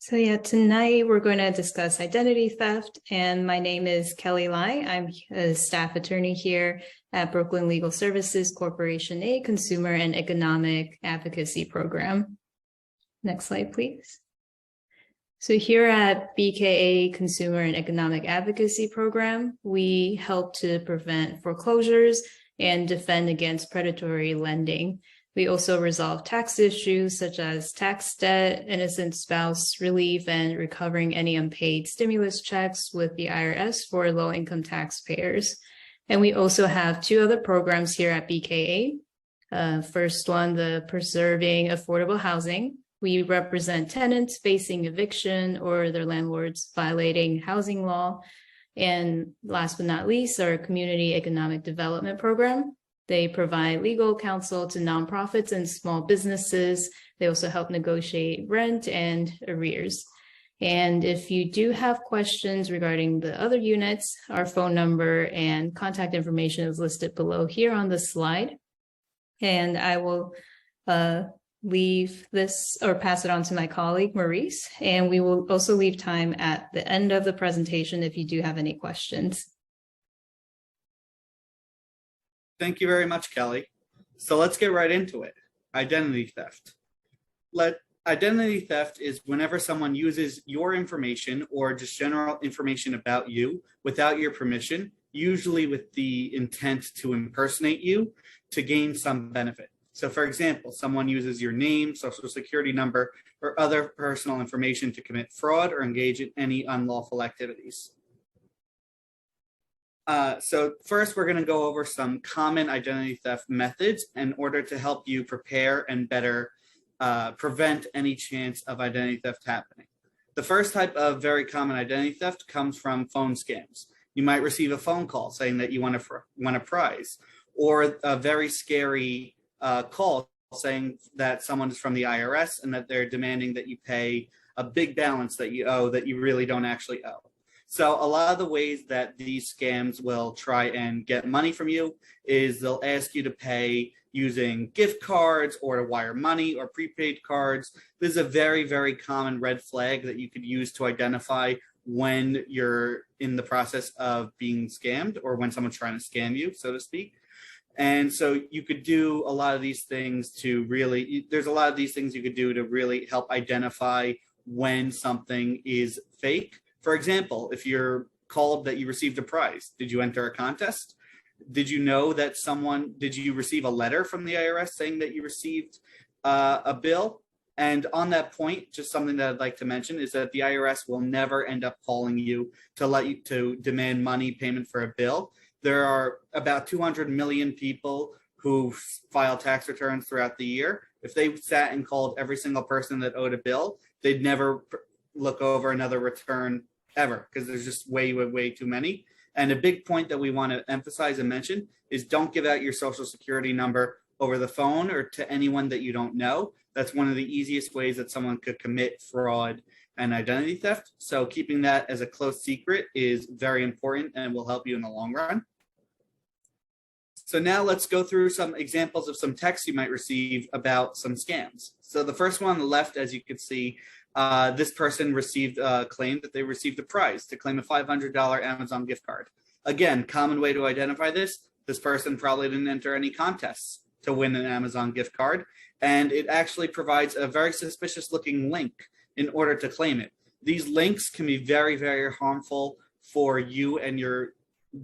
So yeah, tonight we're going to discuss identity theft, and my name is Kelly Lai. I'm a staff attorney here at Brooklyn Legal Services Corporation, a consumer and economic advocacy program. Next slide, please. So here at BKA Consumer and Economic Advocacy Program, we help to prevent foreclosures and defend against predatory lending. We also resolve tax issues such as tax debt, innocent spouse relief, and recovering any unpaid stimulus checks with the IRS for low-income taxpayers. And we also have two other programs here at BKA. First one, the Preserving Affordable Housing. We represent tenants facing eviction or their landlords violating housing law. And last but not least, our Community Economic Development Program. They provide legal counsel to nonprofits and small businesses. They also help negotiate rent and arrears. And if you do have questions regarding the other units, our phone number and contact information is listed below here on the slide. And I will leave this or pass it on to my colleague, Maurice. And we will also leave time at the end of the presentation if you do have any questions. Thank you very much, Kelly. So let's get right into it. Identity theft. Identity theft is whenever someone uses your information or just general information about you without your permission, usually with the intent to impersonate you to gain some benefit. So for example, someone uses your name, social security number, or other personal information to commit fraud or engage in any unlawful activities. So first, we're going to go over some common identity theft methods in order to help you prepare and better prevent any chance of identity theft happening. The first type of very common identity theft comes from phone scams. You might receive a phone call saying that you want a prize, or a very scary call saying that someone is from the IRS and that they're demanding that you pay a big balance that you owe that you really don't actually owe. So a lot of the ways that these scams will try and get money from you is they'll ask you to pay using gift cards or to wire money or prepaid cards. This is a very, very common red flag that you could use to identify when you're in the process of being scammed or when someone's trying to scam you, so to speak. And so you could do a lot of these things to really, there's a lot of these things you could do to really help identify when something is fake. For example, if you're called that you received a prize, did you enter a contest? Did you know that did you receive a letter from the IRS saying that you received a bill? And on that point, just something that I'd like to mention is that the IRS will never end up calling you to demand money payment for a bill. There are about 200 million people who file tax returns throughout the year. If they sat and called every single person that owed a bill, they'd never look over another return ever, because there's just way too many. And a big point that we want to emphasize and mention is don't give out your social security number over the phone or to anyone that you don't know. That's one of the easiest ways that someone could commit fraud and identity theft. So keeping that as a close secret is very important and will help you in the long run. So now let's go through some examples of some texts you might receive about some scams. So the first one on the left, as you can see, this person received a claim that they received a prize to claim a $500 Amazon gift card. Again, common way to identify this person probably didn't enter any contests to win an Amazon gift card, and it actually provides a very suspicious looking link in order to claim it. These links can be very, very harmful for you and your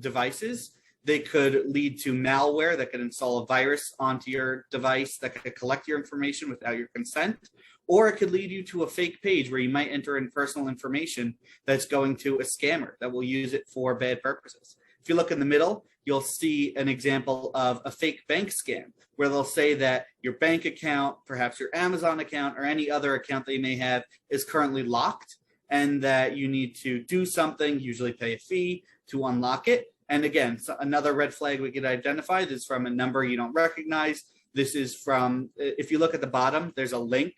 devices. They could lead to malware that could install a virus onto your device that could collect your information without your consent, or it could lead you to a fake page where you might enter in personal information that's going to a scammer that will use it for bad purposes. If you look in the middle, you'll see an example of a fake bank scam where they'll say that your bank account, perhaps your Amazon account or any other account that you may have is currently locked and that you need to do something, usually pay a fee to unlock it. And again, so another red flag we could identify is from a number you don't recognize. This is from, if you look at the bottom, there's a link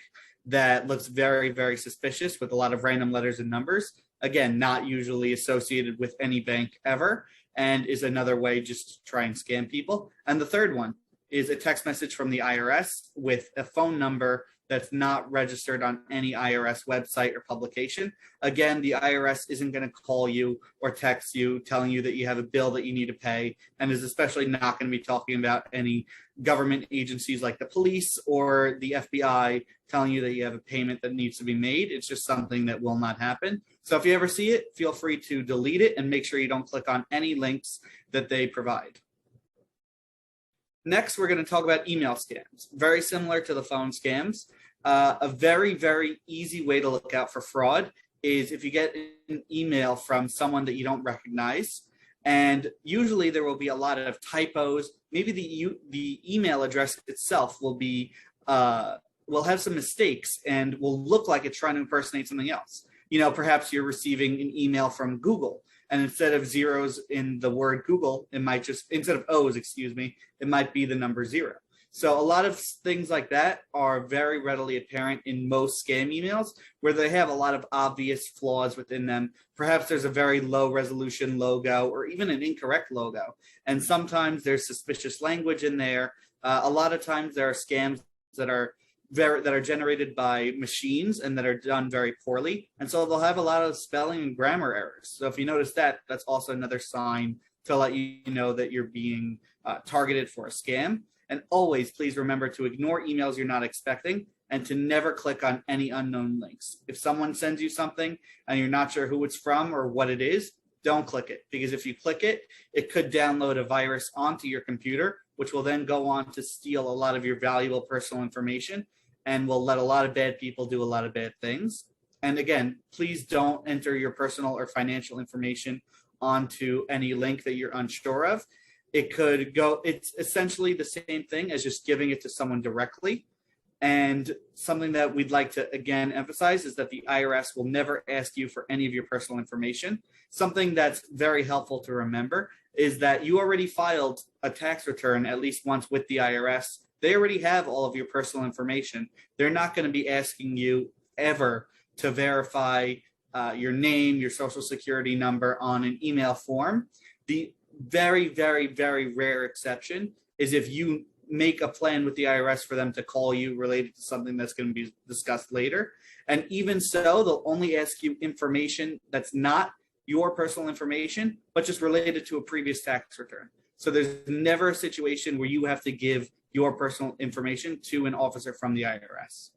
that looks very, very suspicious with a lot of random letters and numbers. Again, not usually associated with any bank ever, and is another way just to try and scam people. And the third one is a text message from the IRS with a phone number that's not registered on any IRS website or publication. Again, the IRS isn't going to call you or text you telling you that you have a bill that you need to pay, and is especially not going to be talking about any government agencies like the police or the FBI telling you that you have a payment that needs to be made. It's just something that will not happen. So if you ever see it, feel free to delete it and make sure you don't click on any links that they provide. Next, we're going to talk about email scams. Very similar to the phone scams. A very, very easy way to look out for fraud is if you get an email from someone that you don't recognize, and usually there will be a lot of typos. Maybe the email address itself will have some mistakes and will look like it's trying to impersonate something else. Perhaps you're receiving an email from Google, and instead of zeros in the word Google, it might instead of O's, it might be the number 0. So a lot of things like that are very readily apparent in most scam emails, where they have a lot of obvious flaws within them. Perhaps there's a very low resolution logo or even an incorrect logo. And sometimes there's suspicious language in there. A lot of times there are scams that are generated by machines and that are done very poorly. And so they'll have a lot of spelling and grammar errors. So if you notice that, that's also another sign to let you know that you're being targeted for a scam. And always, please remember to ignore emails you're not expecting and to never click on any unknown links. If someone sends you something and you're not sure who it's from or what it is, don't click it, because if you click it, it could download a virus onto your computer, which will then go on to steal a lot of your valuable personal information and will let a lot of bad people do a lot of bad things. And again, please don't enter your personal or financial information onto any link that you're unsure of. It's essentially the same thing as just giving it to someone directly. And something that we'd like to, again, emphasize is that the IRS will never ask you for any of your personal information. Something that's very helpful to remember is that you already filed a tax return at least once with the IRS. They already have all of your personal information. They're not going to be asking you ever to verify your name, your social security number on an email form. The very, very, very rare exception is if you make a plan with the IRS for them to call you related to something that's going to be discussed later. And even so, they'll only ask you information that's not your personal information, but just related to a previous tax return. So there's never a situation where you have to give your personal information to an officer from the IRS.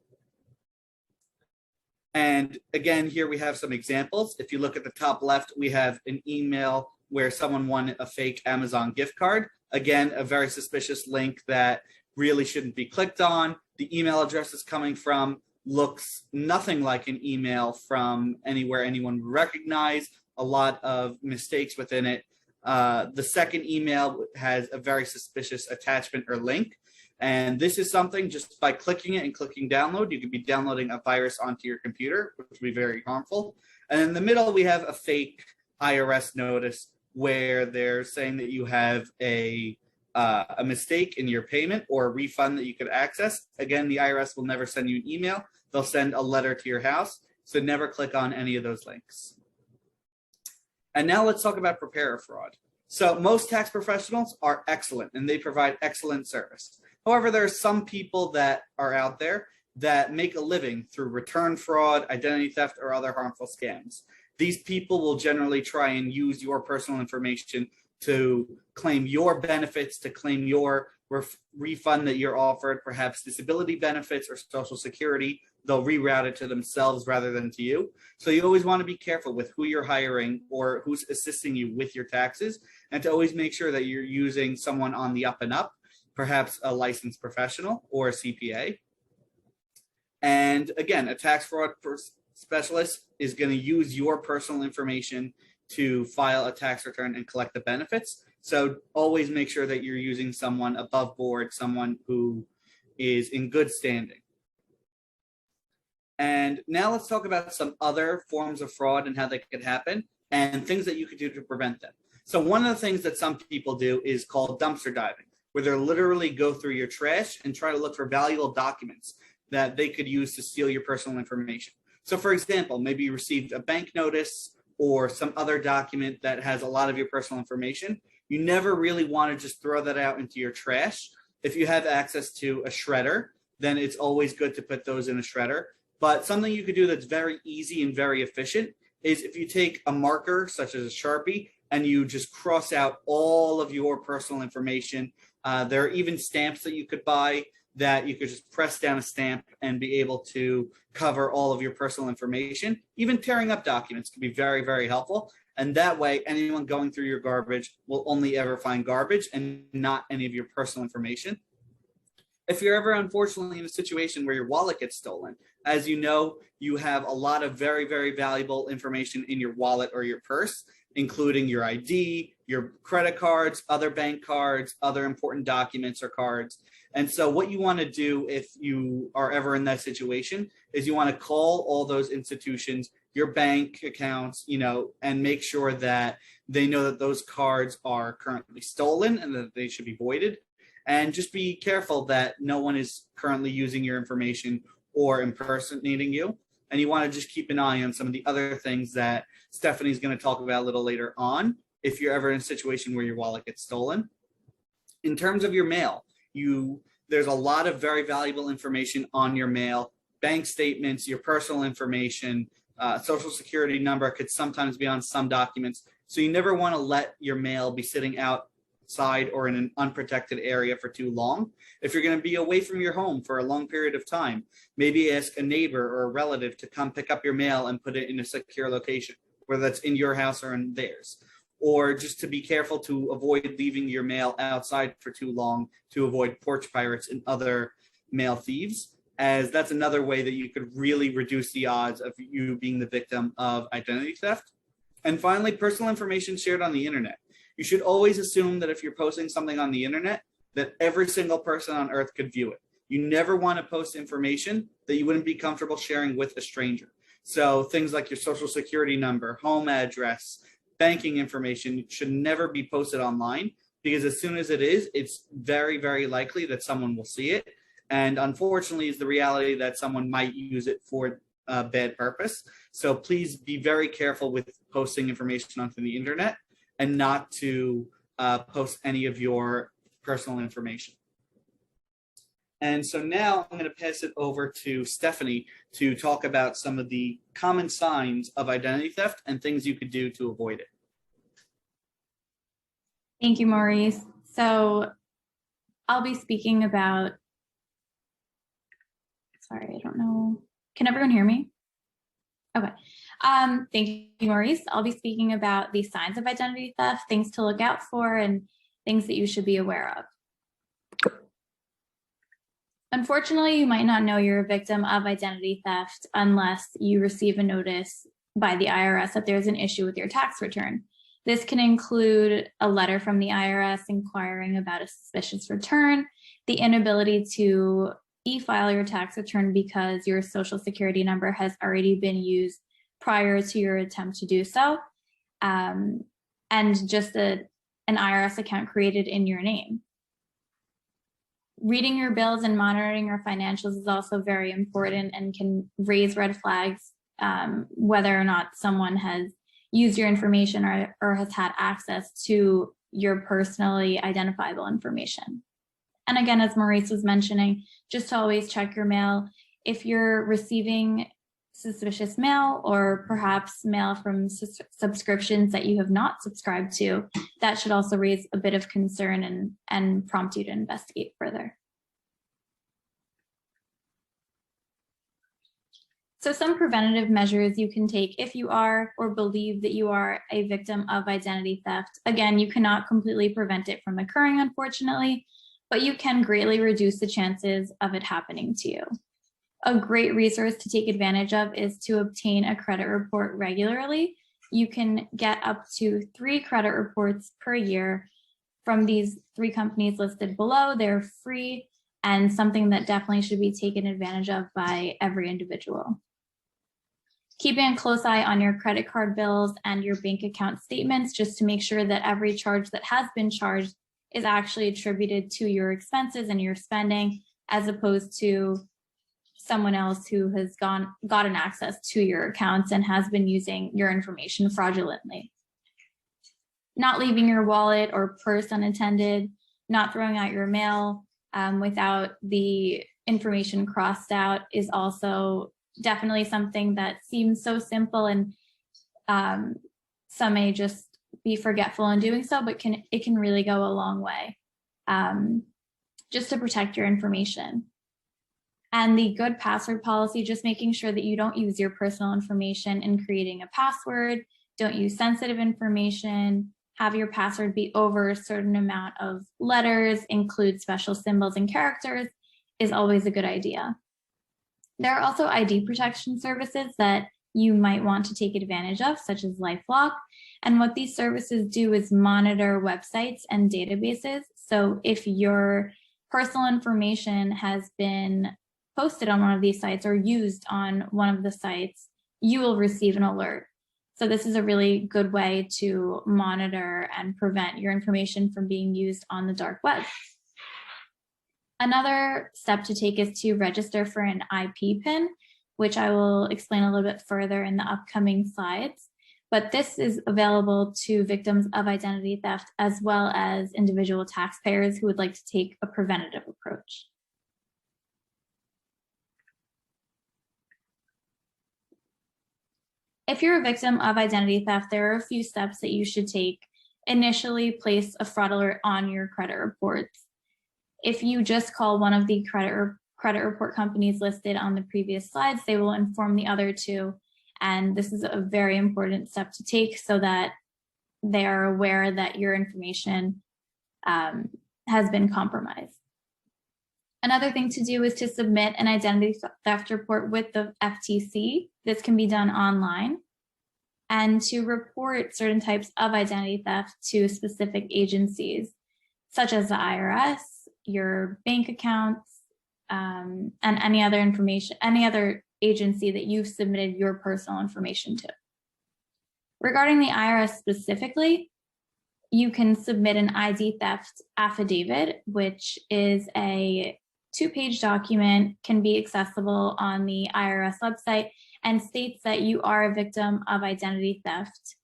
And again, here we have some examples. If you look at the top left, we have an email where someone won a fake Amazon gift card. Again, a very suspicious link that really shouldn't be clicked on. The email address is coming from looks nothing like an email from anywhere anyone would recognize. A lot of mistakes within it. The second email has a very suspicious attachment or link. And this is something, just by clicking it and clicking download, you could be downloading a virus onto your computer, which would be very harmful. And in the middle, we have a fake IRS notice where they're saying that you have a mistake in your payment or a refund that you could access. Again, the IRS will never send you an email. They'll send a letter to your house. So never click on any of those links. And now let's talk about preparer fraud. So most tax professionals are excellent and they provide excellent service. However, there are some people that are out there that make a living through return fraud, identity theft, or other harmful scams. These people will generally try and use your personal information to claim your benefits, to claim your refund that you're offered, perhaps disability benefits or Social Security. They'll reroute it to themselves rather than to you. So you always want to be careful with who you're hiring or who's assisting you with your taxes, and to always make sure that you're using someone on the up and up, perhaps a licensed professional or a CPA. And again, a tax fraud specialist is going to use your personal information to file a tax return and collect the benefits. So always make sure that you're using someone above board, someone who is in good standing. And now let's talk about some other forms of fraud and how they could happen and things that you could do to prevent them. So one of the things that some people do is called dumpster diving, where they'll literally go through your trash and try to look for valuable documents that they could use to steal your personal information. So for example, maybe you received a bank notice or some other document that has a lot of your personal information. You never really want to just throw that out into your trash. If you have access to a shredder, then it's always good to put those in a shredder. But something you could do that's very easy and very efficient is if you take a marker such as a Sharpie and you just cross out all of your personal information. There are even stamps that you could buy that you could just press down a stamp and be able to cover all of your personal information. Even tearing up documents can be very, very helpful. And that way, anyone going through your garbage will only ever find garbage and not any of your personal information. If you're ever unfortunately in a situation where your wallet gets stolen, as you know, you have a lot of very, very valuable information in your wallet or your purse, including your ID, your credit cards, other bank cards, other important documents or cards. And so what you want to do if you are ever in that situation is you want to call all those institutions, your bank accounts, and make sure that they know that those cards are currently stolen and that they should be voided. And just be careful that no one is currently using your information or impersonating you. And you want to just keep an eye on some of the other things that Stephanie's going to talk about a little later on if you're ever in a situation where your wallet gets stolen. In terms of your mail, there's a lot of very valuable information on your mail, bank statements, your personal information, social security number could sometimes be on some documents. So you never want to let your mail be sitting outside or in an unprotected area for too long. If you're going to be away from your home for a long period of time, maybe ask a neighbor or a relative to come pick up your mail and put it in a secure location, whether that's in your house or in theirs. Or just to be careful to avoid leaving your mail outside for too long to avoid porch pirates and other mail thieves, as that's another way that you could really reduce the odds of you being the victim of identity theft. And finally, personal information shared on the internet. You should always assume that if you're posting something on the internet, that every single person on earth could view it. You never want to post information that you wouldn't be comfortable sharing with a stranger. So things like your social security number, home address, banking information should never be posted online, because as soon as it is, it's very, very likely that someone will see it. And unfortunately, is the reality that someone might use it for a bad purpose. So please be very careful with posting information onto the internet and not to post any of your personal information. And so now I'm going to pass it over to Stephanie to talk about some of the common signs of identity theft and things you could do to avoid it. Thank you, Maurice. So I'll be speaking about, sorry, I don't know. Can everyone hear me? Okay. Thank you, Maurice. I'll be speaking about the signs of identity theft, things to look out for, and things that you should be aware of. Unfortunately, you might not know you're a victim of identity theft unless you receive a notice by the IRS that there's an issue with your tax return. This can include a letter from the IRS inquiring about a suspicious return, the inability to e-file your tax return because your social security number has already been used prior to your attempt to do so, and just an IRS account created in your name. Reading your bills and monitoring your financials is also very important and can raise red flags, whether or not someone has used your information or has had access to your personally identifiable information. And again, as Maurice was mentioning, just to always check your mail. If you're receiving suspicious mail or perhaps mail from subscriptions that you have not subscribed to, that should also raise a bit of concern and prompt you to investigate further. So some preventative measures you can take if you are or believe that you are a victim of identity theft. Again, you cannot completely prevent it from occurring, unfortunately, but you can greatly reduce the chances of it happening to you. A great resource to take advantage of is to obtain a credit report regularly. You can get up to 3 credit reports per year from these 3 companies listed below. They're free and something that definitely should be taken advantage of by every individual. Keeping a close eye on your credit card bills and your bank account statements just to make sure that every charge that has been charged is actually attributed to your expenses and your spending, as opposed to someone else who has gotten access to your accounts and has been using your information fraudulently. Not leaving your wallet or purse unattended, not throwing out your mail without the information crossed out is also definitely something that seems so simple, and some may just be forgetful in doing so, but it can really go a long way just to protect your information. And the good password policy, just making sure that you don't use your personal information in creating a password, don't use sensitive information, have your password be over a certain amount of letters, include special symbols and characters, is always a good idea. There are also ID protection services that you might want to take advantage of, such as LifeLock. And what these services do is monitor websites and databases. So if your personal information has been posted on one of these sites or used on one of the sites, you will receive an alert. So this is a really good way to monitor and prevent your information from being used on the dark web. Another step to take is to register for an IP PIN, which I will explain a little bit further in the upcoming slides. But this is available to victims of identity theft as well as individual taxpayers who would like to take a preventative approach. If you're a victim of identity theft, there are a few steps that you should take. Initially, place a fraud alert on your credit reports. If you just call one of the credit report companies listed on the previous slides, they will inform the other two. And this is a very important step to take so that they are aware that your information has been compromised. Another thing to do is to submit an identity theft report with the FTC. This can be done online. And to report certain types of identity theft to specific agencies, such as the IRS, your bank accounts, and any other information, any other agency that you've submitted your personal information to. Regarding the IRS specifically, you can submit an ID theft affidavit, which is a 2-page document, can be accessible on the IRS website, and states that you are a victim of identity theft.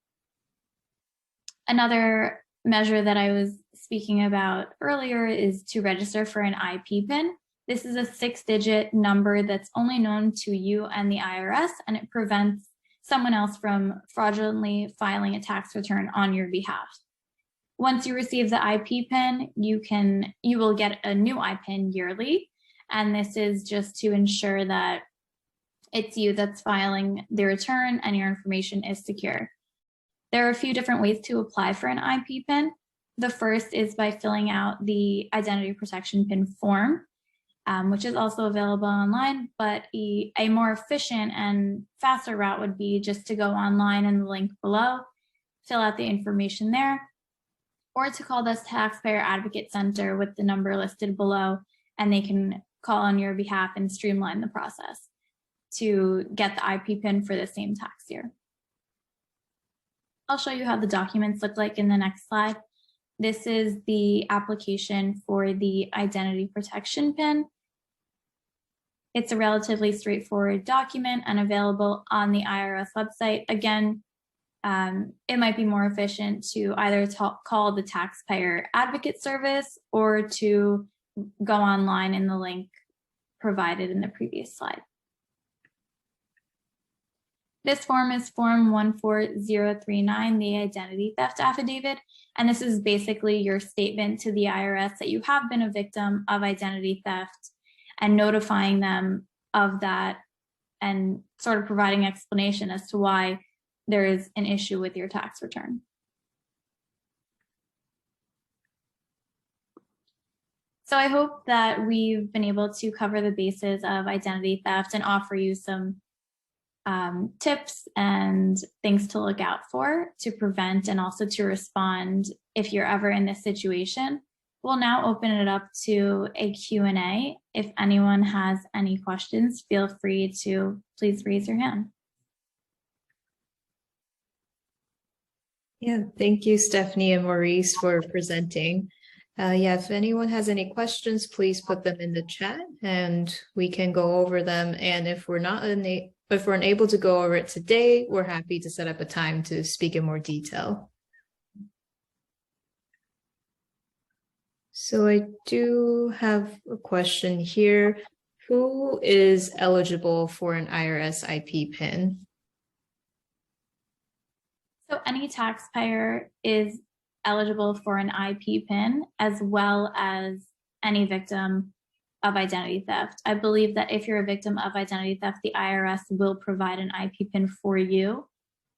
Another measure that I was speaking about earlier is to register for an IP PIN. This is a 6-digit number that's only known to you and the IRS, and it prevents someone else from fraudulently filing a tax return on your behalf. Once you receive the IP PIN, you will get a new IPIN yearly, and this is just to ensure that it's you that's filing the return and your information is secure. There are a few different ways to apply for an IP PIN. The first is by filling out the identity protection PIN form, which is also available online, but a more efficient and faster route would be just to go online in the link below, fill out the information there, or to call this Taxpayer Advocate Center with the number listed below, and they can call on your behalf and streamline the process to get the IP PIN for the same tax year. I'll show you how the documents look like in the next slide. This is the application for the identity protection PIN. It's a relatively straightforward document and available on the IRS website. Again, it might be more efficient to either call the Taxpayer Advocate Service or to go online in the link provided in the previous slide. This form is Form 14039, the Identity Theft Affidavit, and this is basically your statement to the IRS that you have been a victim of identity theft and notifying them of that and sort of providing explanation as to why there is an issue with your tax return. So I hope that we've been able to cover the bases of identity theft and offer you some tips and things to look out for to prevent and also to respond if you're ever in this situation. We'll now open it up to a Q&A. If anyone has any questions, feel free to please raise your hand. Yeah, thank you, Stephanie and Maurice, for presenting. If anyone has any questions, please put them in the chat and we can go over them. And if we're unable to go over it today, we're happy to set up a time to speak in more detail. So I do have a question here. Who is eligible for an IRS IP PIN? So any taxpayer is eligible for an IP PIN, as well as any victim of identity theft. I believe that if you're a victim of identity theft, the IRS will provide an IP PIN for you.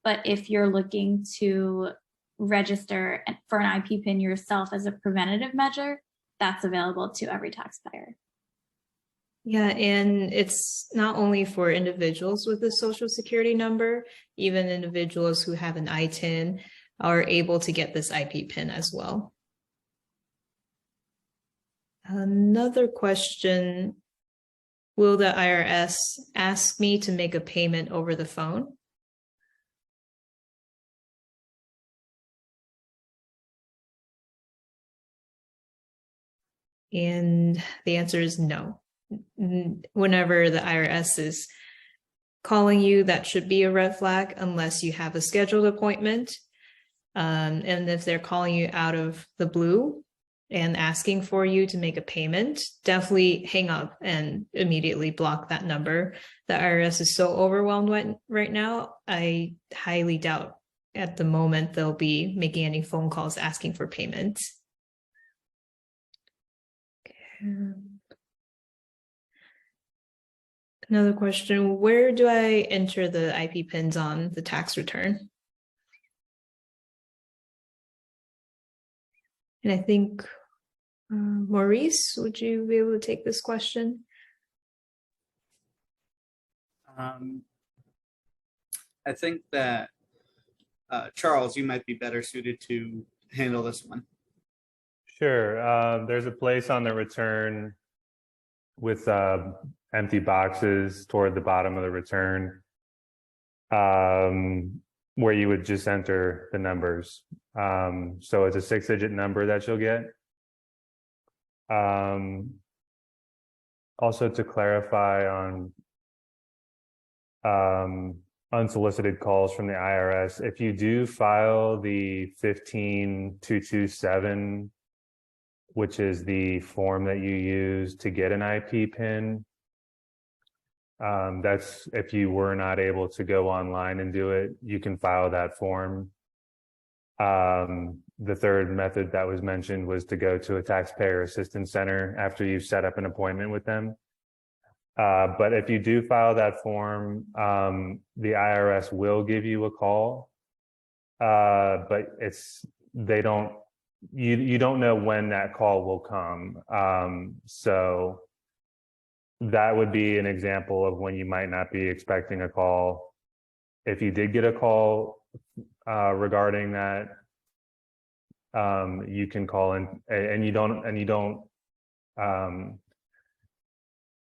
But if you're looking to register for an IP PIN yourself as a preventative measure, that's available to every taxpayer. Yeah, and it's not only for individuals with a social security number, even individuals who have an ITIN are able to get this IP PIN as well. Another question, will the IRS ask me to make a payment over the phone? And the answer is no. Whenever the IRS is calling you, that should be a red flag unless you have a scheduled appointment. And if they're calling you out of the blue and asking for you to make a payment, definitely hang up and immediately block that number. The IRS is so overwhelmed right now. I highly doubt at the moment they'll be making any phone calls asking for payments. Okay. Another question, where do I enter the IP PINs on the tax return? And I think, Maurice, would you be able to take this question? I think that Charles, you might be better suited to handle this one. Sure. There's a place on the return with empty boxes toward the bottom of the return where you would just enter the numbers. So it's a 6-digit number that you'll get. Also, to clarify on unsolicited calls from the IRS, if you do file the 15227, which is the form that you use to get an IP PIN, that's if you were not able to go online and do it, you can file that form. The third method that was mentioned was to go to a taxpayer assistance center after you've set up an appointment with them. But if you do file that form, the IRS will give you a call, but you don't know when that call will come. So that would be an example of when you might not be expecting a call. If you did get a call regarding that, you can call in, and you don't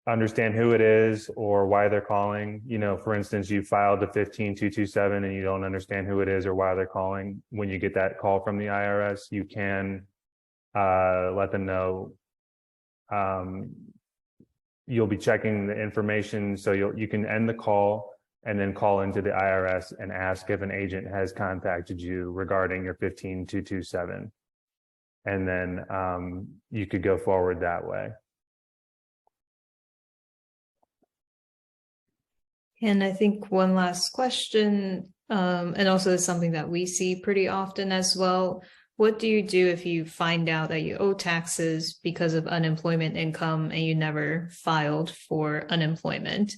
understand who it is or why they're calling. You know, for instance, you filed the 15227 and you don't understand who it is or why they're calling. When you get that call from the IRS, you can let them know. You'll be checking the information, so you can end the call and then call into the IRS and ask if an agent has contacted you regarding your 15227. And then you could go forward that way. And I think one last question, and also it's something that we see pretty often as well. What do you do if you find out that you owe taxes because of unemployment income and you never filed for unemployment?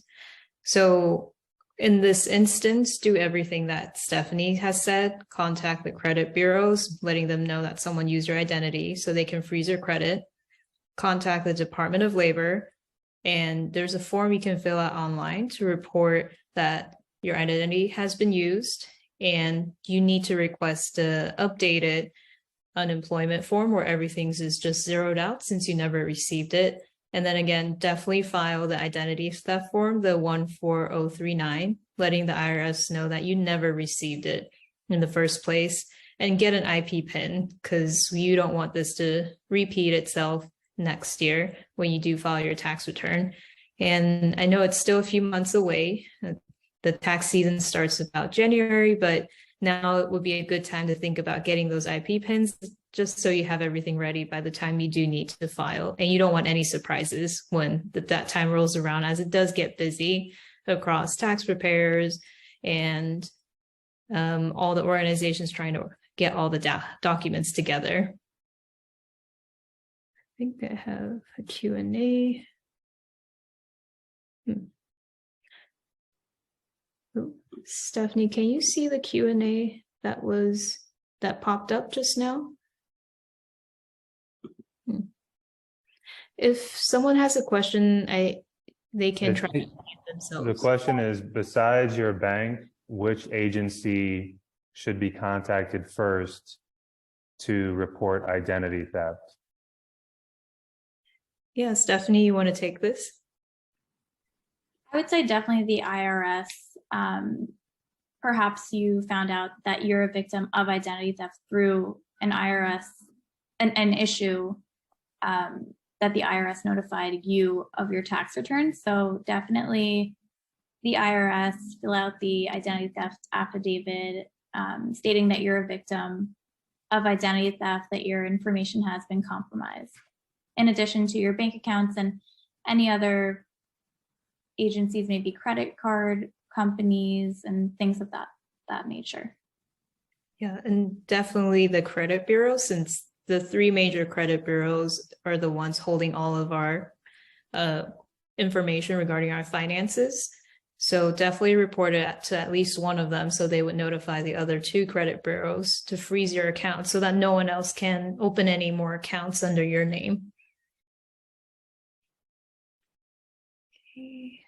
So in this instance, do everything that Stephanie has said, contact the credit bureaus, letting them know that someone used your identity so they can freeze your credit, contact the Department of Labor, and there's a form you can fill out online to report that your identity has been used, and you need to request a updated unemployment form where everything's is just zeroed out since you never received it. And then again, definitely file the identity theft form, the 14039, letting the IRS know that you never received it in the first place, and get an IP PIN because you don't want this to repeat itself next year when you do file your tax return. And I know it's still a few months away. The tax season starts about January, but now it would be a good time to think about getting those IP PINs just so you have everything ready by the time you do need to file. And you don't want any surprises when that time rolls around, as it does get busy across tax preparers and all the organizations trying to get all the documents together. I think I have a Q&A. Stephanie, can you see the Q&A that popped up just now? If someone has a question, they can try to unmute themselves. The question is, besides your bank, which agency should be contacted first to report identity theft? Yeah, Stephanie, you want to take this? I would say definitely the IRS. Perhaps you found out that you're a victim of identity theft through an IRS, an issue that the IRS notified you of your tax return. So definitely the IRS, fill out the identity theft affidavit stating that you're a victim of identity theft, that your information has been compromised. In addition to your bank accounts and any other agencies, maybe credit card companies and things of that nature. Yeah, and definitely the credit bureau, since the three major credit bureaus are the ones holding all of our information regarding our finances. So definitely report it to at least one of them, so they would notify the other two credit bureaus to freeze your account so that no one else can open any more accounts under your name. Okay.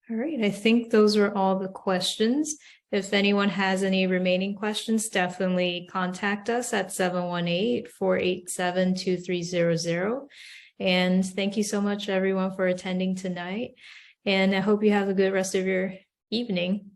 All right, I think those were all the questions. If anyone has any remaining questions, definitely contact us at 718-487-2300. And thank you so much, everyone, for attending tonight. And I hope you have a good rest of your evening.